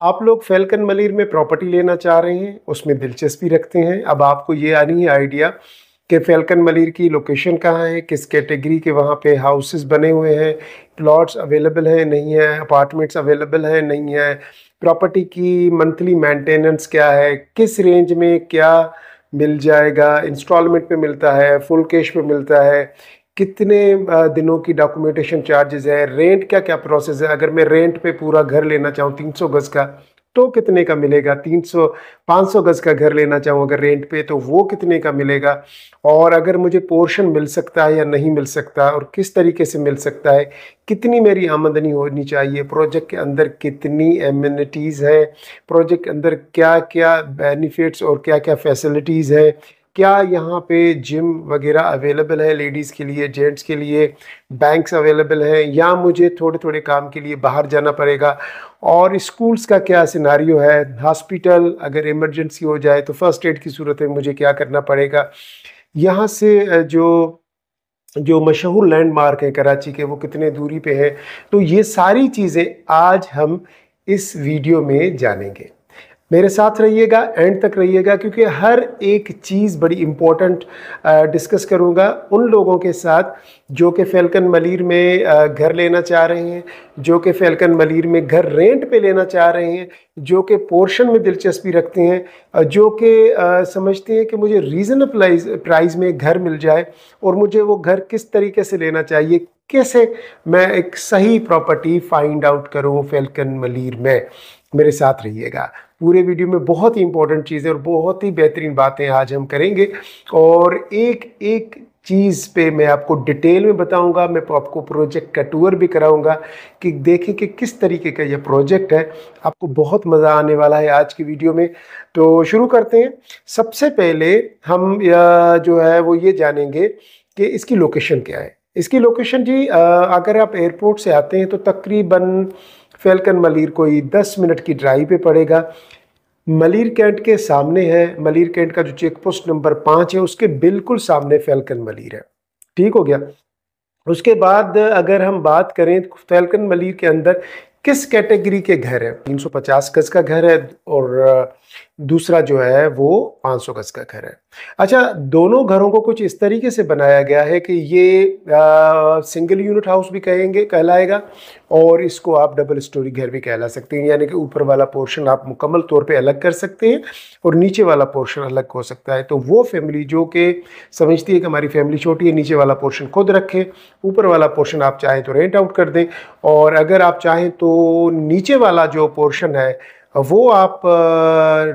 आप लोग फैल्कन मलीर में प्रॉपर्टी लेना चाह रहे हैं, उसमें दिलचस्पी रखते हैं। अब आपको ये आनी है आइडिया कि फैल्कन मलीर की लोकेशन कहाँ है, किस कैटेगरी के वहाँ पे हाउसेस बने हुए हैं, प्लॉट्स अवेलेबल हैं नहीं है, अपार्टमेंट्स अवेलेबल हैं नहीं है, प्रॉपर्टी की मंथली मेंटेनेंस क्या है, किस रेंज में क्या मिल जाएगा, इंस्टॉलमेंट पे मिलता है, फुल कैश पे मिलता है, कितने दिनों की डॉक्यूमेंटेशन चार्जेस है, रेंट क्या क्या प्रोसेस है। अगर मैं रेंट पे पूरा घर लेना चाहूँ 300 गज का तो कितने का मिलेगा, 300 500 गज का घर लेना चाहूँ अगर रेंट पे तो वो कितने का मिलेगा, और अगर मुझे पोर्शन मिल सकता है या नहीं मिल सकता और किस तरीके से मिल सकता है, कितनी मेरी आमदनी होनी चाहिए, प्रोजेक्ट के अंदर कितनी एमिनिटीज़ है, प्रोजेक्ट के अंदर क्या क्या बेनिफिट्स और क्या क्या फैसिलिटीज़ है, क्या यहाँ पे जिम वगैरह अवेलेबल है लेडीज़ के लिए, जेंट्स के लिए, बैंक्स अवेलेबल हैं या मुझे थोड़े थोड़े काम के लिए बाहर जाना पड़ेगा, और स्कूल्स का क्या सिनारियो है, हॉस्पिटल अगर इमरजेंसी हो जाए तो फर्स्ट एड की सूरत में मुझे क्या करना पड़ेगा, यहाँ से जो जो मशहूर लैंडमार्क है कराची के वो कितने दूरी पे है। तो ये सारी चीज़ें आज हम इस वीडियो में जानेंगे। मेरे साथ रहिएगा, एंड तक रहिएगा, क्योंकि हर एक चीज़ बड़ी इम्पोर्टेंट डिस्कस करूँगा उन लोगों के साथ जो कि फैल्कन मलीर में घर लेना चाह रहे हैं, जो कि फैल्कन मलीर में घर रेंट पे लेना चाह रहे हैं, जो कि पोर्शन में दिलचस्पी रखते हैं, जो कि समझते हैं कि मुझे रीज़नेबल प्राइस में घर मिल जाए और मुझे वो घर किस तरीके से लेना चाहिए, कैसे मैं एक सही प्रॉपर्टी फाइंड आउट करूँ फैल्कन मलीर में। मेरे साथ रहिएगा, पूरे वीडियो में बहुत ही इंपॉर्टेंट चीज़ें और बहुत ही बेहतरीन बातें आज हम करेंगे, और एक एक चीज़ पे मैं आपको डिटेल में बताऊंगा। मैं आपको प्रोजेक्ट का टूर भी कराऊंगा कि देखें कि किस तरीके का ये प्रोजेक्ट है। आपको बहुत मज़ा आने वाला है आज की वीडियो में। तो शुरू करते हैं। सबसे पहले हम जो है वो ये जानेंगे कि इसकी लोकेशन क्या है। इसकी लोकेशन जी, अगर आप एयरपोर्ट से आते हैं तो तकरीबन फैल्कन मलीर कोई 10 मिनट की ड्राइव पे पड़ेगा। मलीर कैंट के सामने है, मलीर कैंट का जो चेक पोस्ट नंबर 5 है उसके बिल्कुल सामने फैल्कन मलीर है। ठीक हो गया। उसके बाद अगर हम बात करें तो फैल्कन मलीर के अंदर किस कैटेगरी के घर है, 350 गज का घर है और दूसरा जो है वो 500 गज का घर है। अच्छा, दोनों घरों को कुछ इस तरीके से बनाया गया है कि ये सिंगल यूनिट हाउस भी कहेंगे, कहलाएगा, और इसको आप डबल स्टोरी घर भी कहला सकते हैं। यानी कि ऊपर वाला पोर्शन आप मुकम्मल तौर पे अलग कर सकते हैं और नीचे वाला पोर्शन अलग हो सकता है। तो वो फैमिली जो कि समझती है कि हमारी फैमिली छोटी है, नीचे वाला पोर्शन खुद रखें, ऊपर वाला पोर्शन आप चाहें तो रेंट आउट कर दें, और अगर आप चाहें तो नीचे वाला जो पोर्शन है वो आप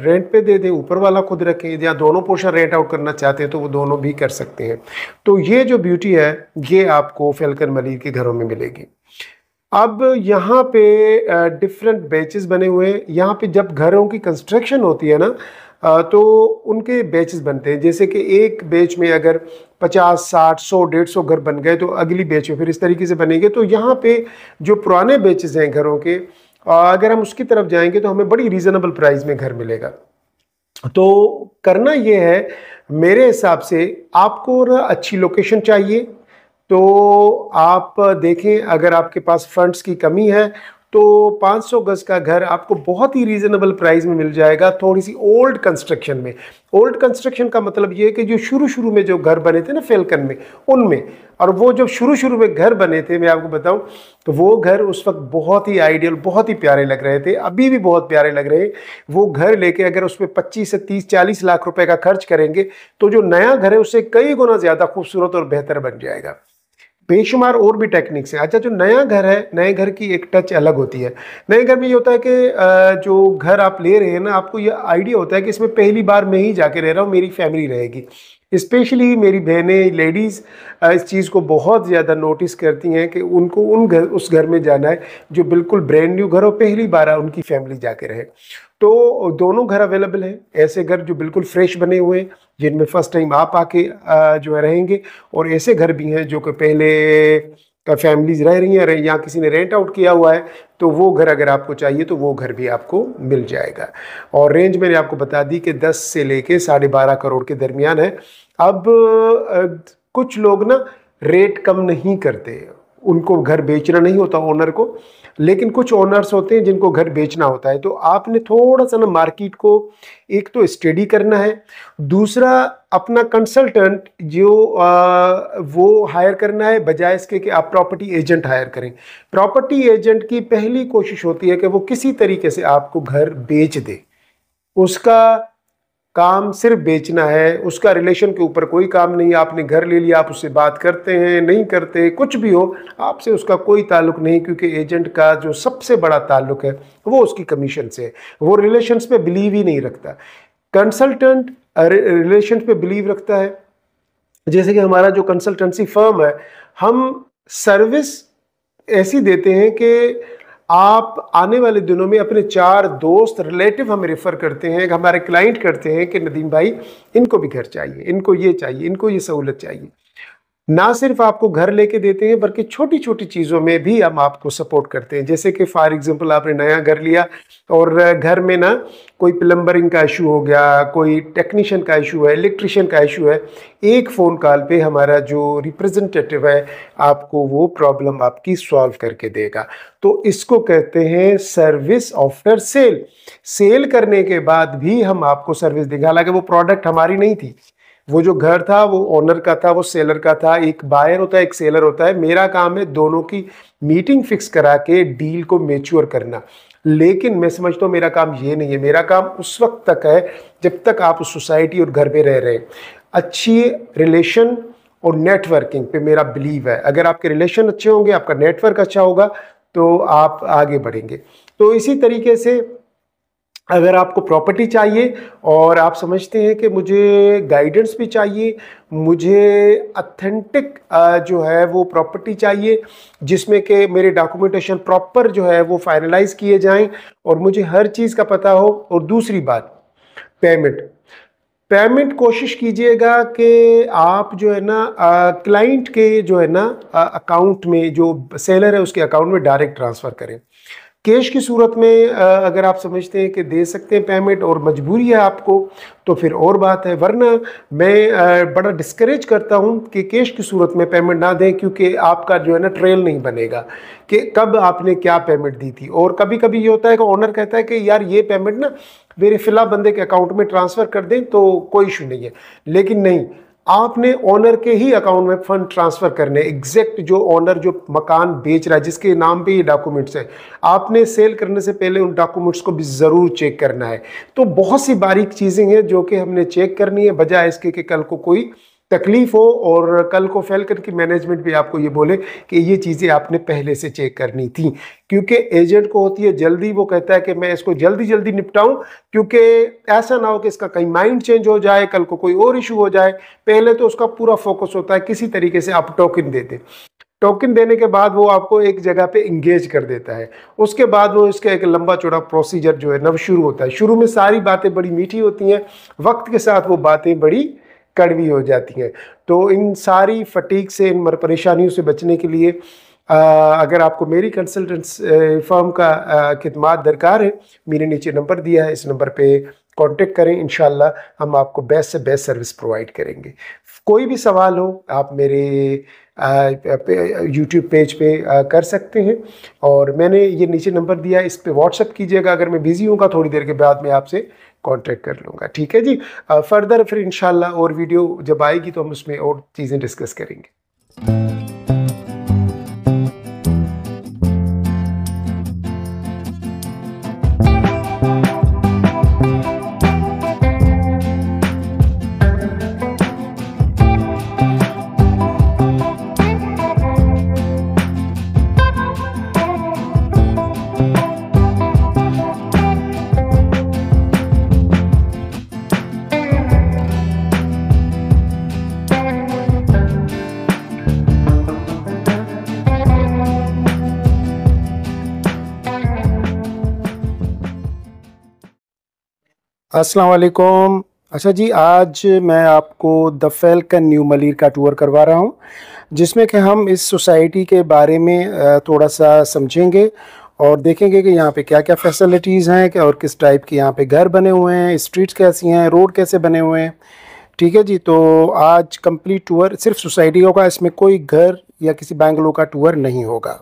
रेंट पे दे दें, ऊपर वाला खुद रखें, या दोनों पोर्शन रेंट आउट करना चाहते हैं तो वो दोनों भी कर सकते हैं। तो ये जो ब्यूटी है ये आपको फैल्कन मलीर के घरों में मिलेगी। अब यहाँ पे डिफरेंट बैचेस बने हुए हैं। यहाँ पे जब घरों की कंस्ट्रक्शन होती है ना, तो उनके बैचेस बनते हैं। जैसे कि एक बैच में अगर 50 60 100 150 घर बन गए तो अगली बैच में फिर इस तरीके से बनेंगे। तो यहाँ पे जो पुराने बैचेस हैं घरों के, अगर हम उसकी तरफ जाएंगे तो हमें बड़ी रीजनेबल प्राइस में घर मिलेगा। तो करना ये है, मेरे हिसाब से आपको ना अच्छी लोकेशन चाहिए। तो आप देखें, अगर आपके पास फंड्स की कमी है तो 500 गज का घर आपको बहुत ही रीजनेबल प्राइस में मिल जाएगा, थोड़ी सी ओल्ड कंस्ट्रक्शन में। ओल्ड कंस्ट्रक्शन का मतलब ये है कि जो शुरू शुरू में जो घर बने थे ना फैल्कन में, उनमें, और वो जब शुरू शुरू में घर बने थे मैं आपको बताऊं तो वो घर उस वक्त बहुत ही आइडियल, बहुत ही प्यारे लग रहे थे, अभी भी बहुत प्यारे लग रहे हैं। वो घर लेके अगर उस पर 25 से 30 40 लाख रुपए का खर्च करेंगे तो जो नया घर है उससे कई गुना ज्यादा खूबसूरत और बेहतर बन जाएगा। बेशुमार और भी टेक्निक्स हैं। अच्छा, जो नया घर है, नए घर की एक टच अलग होती है। नए घर में ये होता है कि जो घर आप ले रहे हैं ना, आपको ये आइडिया होता है कि इसमें पहली बार मैं ही जाके रह रहा हूँ, मेरी फैमिली रहेगी। स्पेशली मेरी बहनें लेडीज़ इस चीज़ को बहुत ज़्यादा नोटिस करती हैं कि उनको उस घर में जाना है जो बिल्कुल ब्रांड न्यू घर हो, पहली बार उनकी फैमिली जाके रहे। तो दोनों घर अवेलेबल हैं, ऐसे घर जो बिल्कुल फ्रेश बने हुए हैं जिनमें फर्स्ट टाइम आप आके जो है रहेंगे, और ऐसे घर भी हैं जो कि पहले फैमिलीज रह रही हैं या किसी ने रेंट आउट किया हुआ है। तो वो घर अगर आपको चाहिए तो वो घर भी आपको मिल जाएगा। और रेंज मैंने आपको बता दी कि 10 से लेके 12.5 करोड़ के दरमियान है। अब कुछ लोग ना रेट कम नहीं करते, उनको घर बेचना नहीं होता ओनर को, लेकिन कुछ ओनर्स होते हैं जिनको घर बेचना होता है। तो आपने थोड़ा सा ना मार्केट को एक तो स्टडी करना है, दूसरा अपना कंसल्टेंट जो वो हायर करना है, बजाय इसके कि आप प्रॉपर्टी एजेंट हायर करें। प्रॉपर्टी एजेंट की पहली कोशिश होती है कि वो किसी तरीके से आपको घर बेच दे, उसका काम सिर्फ बेचना है, उसका रिलेशन के ऊपर कोई काम नहीं। आपने घर ले लिया, आप उससे बात करते हैं नहीं करते, कुछ भी हो, आपसे उसका कोई ताल्लुक नहीं, क्योंकि एजेंट का जो सबसे बड़ा ताल्लुक है वो उसकी कमीशन से है। वो रिलेशंस पे बिलीव ही नहीं रखता। कंसल्टेंट रिलेशन पे बिलीव रखता है। जैसे कि हमारा जो कंसल्टेंसी फर्म है, हम सर्विस ऐसी देते हैं कि आप आने वाले दिनों में अपने 4 दोस्त रिलेटिव हमें रेफर करते हैं, हमारे क्लाइंट करते हैं कि नदीम भाई इनको भी घर चाहिए, इनको ये चाहिए, इनको ये सहूलत चाहिए। ना सिर्फ आपको घर लेके देते हैं बल्कि छोटी छोटी चीज़ों में भी हम आपको सपोर्ट करते हैं। जैसे कि फॉर एग्जांपल आपने नया घर लिया और घर में ना कोई प्लम्बरिंग का इशू हो गया, कोई टेक्नीशियन का इशू है, इलेक्ट्रिशियन का इशू है, एक फ़ोन कॉल पे हमारा जो रिप्रेजेंटेटिव है आपको वो प्रॉब्लम आपकी सॉल्व करके देगा। तो इसको कहते हैं सर्विस आफ्टर सेल। सेल करने के बाद भी हम आपको सर्विस देंगे। हालांकि वो प्रोडक्ट हमारी नहीं थी, वो जो घर था वो ओनर का था, वो सेलर का था। एक बायर होता है, एक सेलर होता है। मेरा काम है दोनों की मीटिंग फिक्स करा के डील को मैच्योर करना। लेकिन मैं समझता हूँ मेरा काम ये नहीं है। मेरा काम उस वक्त तक है जब तक आप उस सोसाइटी और घर पे रह रहे हैं। अच्छी रिलेशन और नेटवर्किंग पे मेरा बिलीव है। अगर आपके रिलेशन अच्छे होंगे, आपका नेटवर्क अच्छा होगा, तो आप आगे बढ़ेंगे। तो इसी तरीके से अगर आपको प्रॉपर्टी चाहिए और आप समझते हैं कि मुझे गाइडेंस भी चाहिए, मुझे ऑथेंटिक जो है वो प्रॉपर्टी चाहिए जिसमें कि मेरे डॉक्यूमेंटेशन प्रॉपर जो है वो फाइनलाइज किए जाएं और मुझे हर चीज़ का पता हो। और दूसरी बात, पेमेंट कोशिश कीजिएगा कि आप जो है ना क्लाइंट के जो है ना अकाउंट में, जो सेलर है उसके अकाउंट में डायरेक्ट ट्रांसफ़र करें। कैश की सूरत में अगर आप समझते हैं कि दे सकते हैं पेमेंट और मजबूरी है आपको, तो फिर और बात है। वरना मैं बड़ा डिस्करेज करता हूं कि कैश की सूरत में पेमेंट ना दें, क्योंकि आपका जो है ना ट्रेल नहीं बनेगा कि कब आपने क्या पेमेंट दी थी। और कभी कभी ये होता है कि ओनर कहता है कि यार ये पेमेंट ना मेरे फिलहाल बंदे के अकाउंट में ट्रांसफ़र कर दें तो कोई इशू नहीं है। लेकिन नहीं, आपने ओनर के ही अकाउंट में फंड ट्रांसफर करने। एग्जैक्ट जो ओनर जो मकान बेच रहा है, जिसके नाम पे ये डॉक्यूमेंट्स है, आपने सेल करने से पहले उन डॉक्यूमेंट्स को भी ज़रूर चेक करना है। तो बहुत सी बारीक चीज़ें हैं जो कि हमने चेक करनी है, बजाय इसके कि कल को कोई तकलीफ हो और कल को फैल्कन की मैनेजमेंट भी आपको ये बोले कि ये चीज़ें आपने पहले से चेक करनी थी। क्योंकि एजेंट को होती है जल्दी, वो कहता है कि मैं इसको जल्दी जल्दी निपटाऊं, क्योंकि ऐसा ना हो कि इसका कहीं माइंड चेंज हो जाए, कल को कोई और इशू हो जाए। पहले तो उसका पूरा फोकस होता है किसी तरीके से आप टोकन दे दें। टोकन देने के बाद वो आपको एक जगह पे इंगेज कर देता है। उसके बाद वो इसका एक लंबा चौड़ा प्रोसीजर जो है ना शुरू होता है। शुरू में सारी बातें बड़ी मीठी होती हैं, वक्त के साथ वो बातें बड़ी कड़वी हो जाती हैं। तो इन सारी फटीक से, इन परेशानियों से बचने के लिए अगर आपको मेरी कंसल्टेंस फर्म का खिदमात दरकार है, मेरे नीचे नंबर दिया है, इस नंबर पे कांटेक्ट करें। इंशाल्लाह हम आपको बेस्ट से बेस्ट सर्विस प्रोवाइड करेंगे। कोई भी सवाल हो आप मेरे यूट्यूब पेज पे कर सकते हैं, और मैंने ये नीचे नंबर दिया है, इस पे व्हाट्सअप कीजिएगा। अगर मैं बिज़ी हूँगा थोड़ी देर के बाद मैं आपसे कांटेक्ट कर लूँगा, ठीक है जी। फर्दर फिर इंशाल्लाह और वीडियो जब आएगी तो हम उसमें और चीज़ें डिस्कस करेंगे। अस्सलाम वालेकुम। अच्छा जी, आज मैं आपको द फैल्कन न्यू मलीर का टूर करवा रहा हूँ, जिसमें कि हम इस सोसाइटी के बारे में थोड़ा सा समझेंगे और देखेंगे कि यहाँ पे क्या क्या फैसिलिटीज़ हैं और किस टाइप के यहाँ पे घर बने हुए हैं, स्ट्रीट्स कैसी हैं, रोड कैसे बने हुए हैं। ठीक है जी, तो आज कंप्लीट टूर सिर्फ सोसाइटी होगा, इसमें कोई घर या किसी बैंगलोर का टूर नहीं होगा।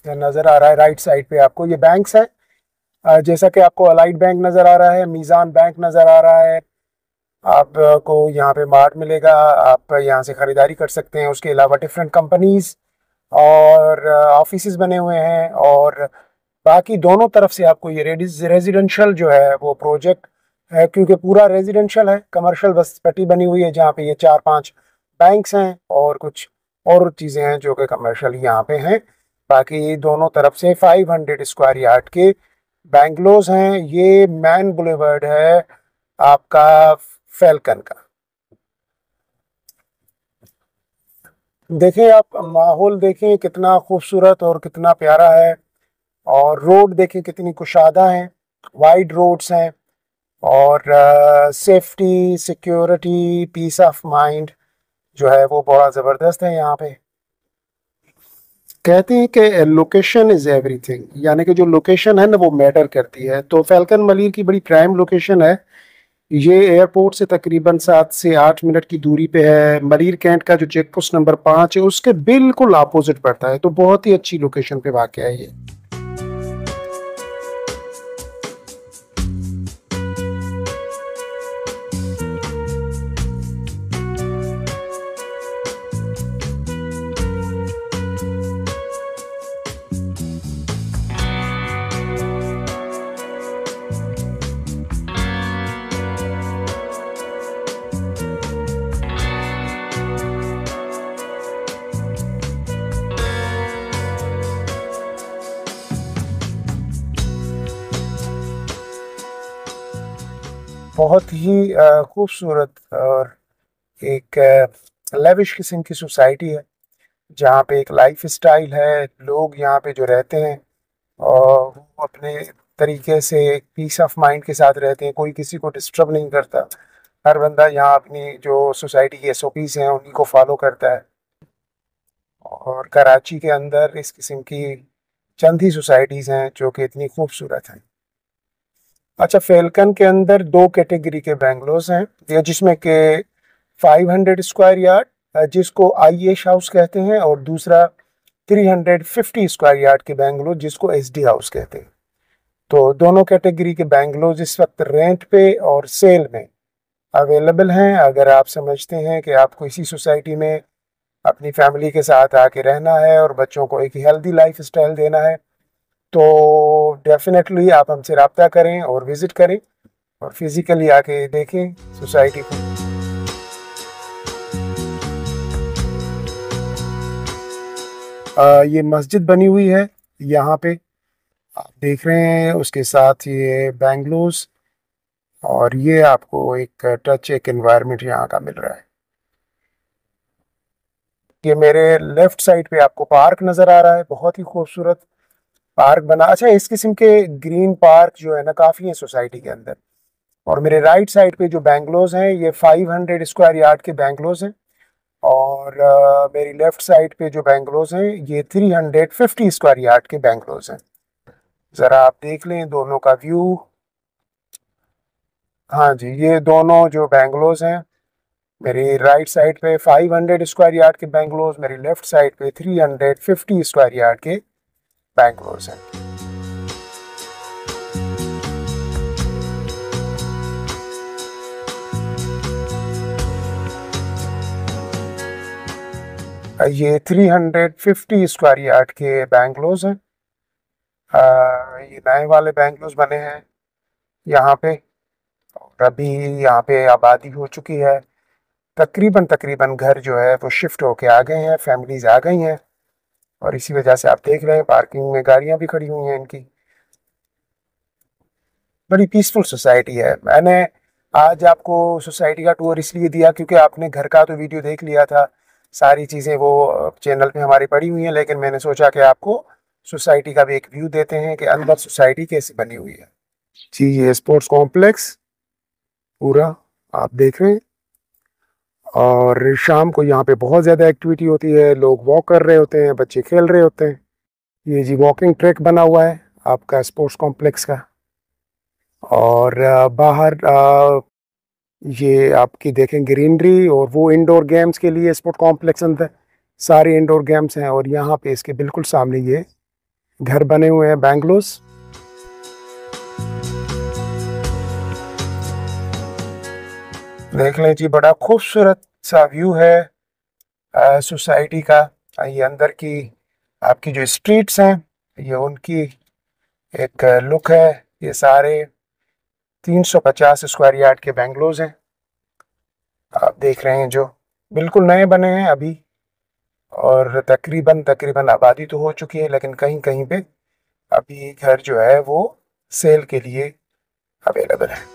नज़र आ रहा है राइट साइड पे आपको ये बैंक्स हैं। जैसा कि आपको अलाइड बैंक नज़र आ रहा है, मीज़ान बैंक नज़र आ रहा है, आपको यहाँ पे मार्ट मिलेगा, आप यहाँ से ख़रीदारी कर सकते हैं। उसके अलावा डिफरेंट कंपनीज और ऑफिसेज बने हुए हैं, और बाकी दोनों तरफ से आपको ये रेजिडेंशियल जो है वो प्रोजेक्ट है, क्योंकि पूरा रेजिडेंशियल है। कमर्शियल बस पट्टी बनी हुई है जहाँ पे ये 4-5 बैंक्स हैं और कुछ और चीज़ें हैं जो कि कमर्शियल यहाँ पे हैं। बाकी दोनों तरफ से 500 स्क्वायर यार्ड के बैंगलोज हैं। ये मैन बुलेवर्ड है आपका फैल्कन का। देखें आप, माहौल देखें कितना खूबसूरत और कितना प्यारा है, और रोड देखें कितनी कुशादा हैं, वाइड रोड्स हैं, और safety, security, peace of mind जो है वो बड़ा ज़बरदस्त है यहाँ पे। कहते हैं कि लोकेशन इज़ एवरीथिंग, यानी कि जो लोकेशन है ना वो मैटर करती है। तो फैल्कन मलीर की बड़ी प्राइम लोकेशन है। ये एयरपोर्ट से तकरीबन 7 से 8 मिनट की दूरी पे है। मलीर कैंट का जो चेक पोस्ट नंबर 5 है उसके बिल्कुल अपोजिट पड़ता है, तो बहुत ही अच्छी लोकेशन पे वाक़ है ये। बहुत ही खूबसूरत और एक लेविश किस्म की सोसाइटी है, जहाँ पे एक लाइफ स्टाइल है। लोग यहाँ पे जो रहते हैं और वो अपने तरीके से एक पीस ऑफ माइंड के साथ रहते हैं, कोई किसी को डिस्टर्ब नहीं करता। हर बंदा यहाँ अपनी जो सोसाइटी की एसओपीज हैं उन्हीं को फॉलो करता है। और कराची के अंदर इस किस्म की चंद ही सोसाइटीज़ हैं जो कि इतनी खूबसूरत हैं। अच्छा, फैल्कन के अंदर 2 कैटेगरी के बैंगलोज हैं, ये जिसमें के 500 स्क्वायर यार्ड जिसको आईएश हाउस कहते हैं, और दूसरा 350 स्क्वायर यार्ड के बैंगलोर जिसको एसडी हाउस कहते हैं। तो दोनों कैटेगरी के बैंगलोज इस वक्त रेंट पे और सेल में अवेलेबल हैं। अगर आप समझते हैं कि आपको इसी सोसाइटी में अपनी फैमिली के साथ आके रहना है और बच्चों को एक हेल्दी लाइफ स्टाइल देना है, तो डेफिनेटली आप हमसे रब्ता करें और विज़िट करें और फिज़िकली आके देखें सोसाइटी को। ये मस्जिद बनी हुई है यहाँ पे, आप देख रहे हैं। उसके साथ ये बैंगलोज, और ये आपको एक टच, एक एनवायरनमेंट यहाँ का मिल रहा है। ये मेरे लेफ्ट साइड पे आपको पार्क नज़र आ रहा है, बहुत ही खूबसूरत पार्क बना। अच्छा, इस किस्म के ग्रीन पार्क जो है ना काफ़ी है सोसाइटी के अंदर। और मेरे राइट साइड पे जो बैंगलोज हैं ये 500 स्क्वायर यार्ड के बैंगलोज हैं, और मेरी लेफ्ट साइड पे जो बैंगलोज हैं ये 350 स्क्वायर यार्ड के बैंगलोज हैं। ज़रा आप देख लें दोनों का व्यू। हाँ जी, ये दोनों जो बैंगलोज हैं, मेरी राइट साइड पे 500 स्क्वायर यार्ड के बैंगलोज, मेरी लेफ्ट साइड पे 350 स्क्वायर यार्ड के बैंगलोज हैं। ये 350 स्क्वायर यार्ड के बैंगलोज हैं। ये नए वाले बैंगलोज बने हैं यहाँ पे, और अभी यहाँ पे आबादी हो चुकी है। तकरीबन तकरीबन घर जो है वो शिफ्ट होके आ गए हैं, फैमिलीज आ गई हैं, और इसी वजह से आप देख रहे हैं पार्किंग में गाड़ियाँ भी खड़ी हुई हैं इनकी। बड़ी पीसफुल सोसाइटी है। मैंने आज आपको सोसाइटी का टूर इसलिए दिया क्योंकि आपने घर का तो वीडियो देख लिया था, सारी चीज़ें वो चैनल पे हमारी पड़ी हुई हैं, लेकिन मैंने सोचा कि आपको सोसाइटी का भी एक व्यू देते हैं कि अंदर सोसाइटी कैसी बनी हुई है। जी, ये स्पोर्ट्स कॉम्प्लेक्स पूरा आप देख रहे हैं, और शाम को यहाँ पे बहुत ज़्यादा एक्टिविटी होती है, लोग वॉक कर रहे होते हैं, बच्चे खेल रहे होते हैं। ये जी वॉकिंग ट्रैक बना हुआ है आपका स्पोर्ट्स कॉम्प्लेक्स का, और बाहर ये आपकी देखें ग्रीनरी, और वो इंडोर गेम्स के लिए स्पोर्ट कॉम्प्लेक्स अंदर सारे इंडोर गेम्स हैं। और यहाँ पे इसके बिल्कुल सामने ये घर बने हुए हैं बैंगलोस। देख लें जी, बड़ा खूबसूरत सा व्यू है सोसाइटी का। ये अंदर की आपकी जो स्ट्रीट्स हैं, ये उनकी एक लुक है। ये सारे 350 स्क्वायर यार्ड के बैंगलोज हैं, आप देख रहे हैं, जो बिल्कुल नए बने हैं अभी। और तकरीबन आबादी तो हो चुकी है, लेकिन कहीं कहीं पे अभी घर जो है वो सेल के लिए अवेलेबल है।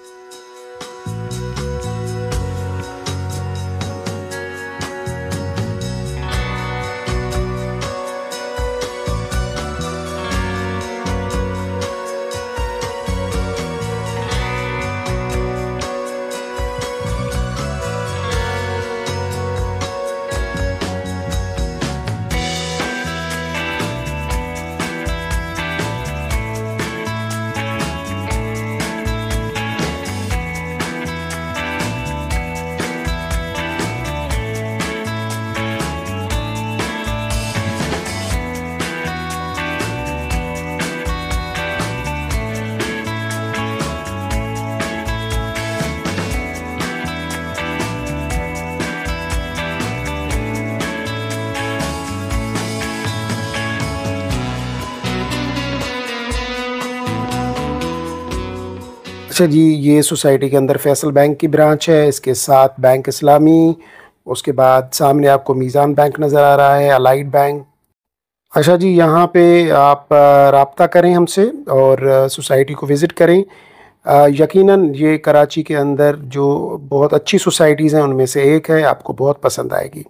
अच्छा जी, ये सोसाइटी के अंदर फैसल बैंक की ब्रांच है, इसके साथ बैंक इस्लामी, उसके बाद सामने आपको मीज़ान बैंक नज़र आ रहा है, अलाइड बैंक। अच्छा जी, यहाँ पे आप राब्ता करें हमसे और सोसाइटी को विज़िट करें। यकीनन ये कराची के अंदर जो बहुत अच्छी सोसाइटीज़ हैं उनमें से एक है, आपको बहुत पसंद आएगी।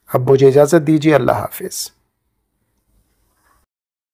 अब मुझे इजाज़त दीजिए, अल्लाह हाफिज़।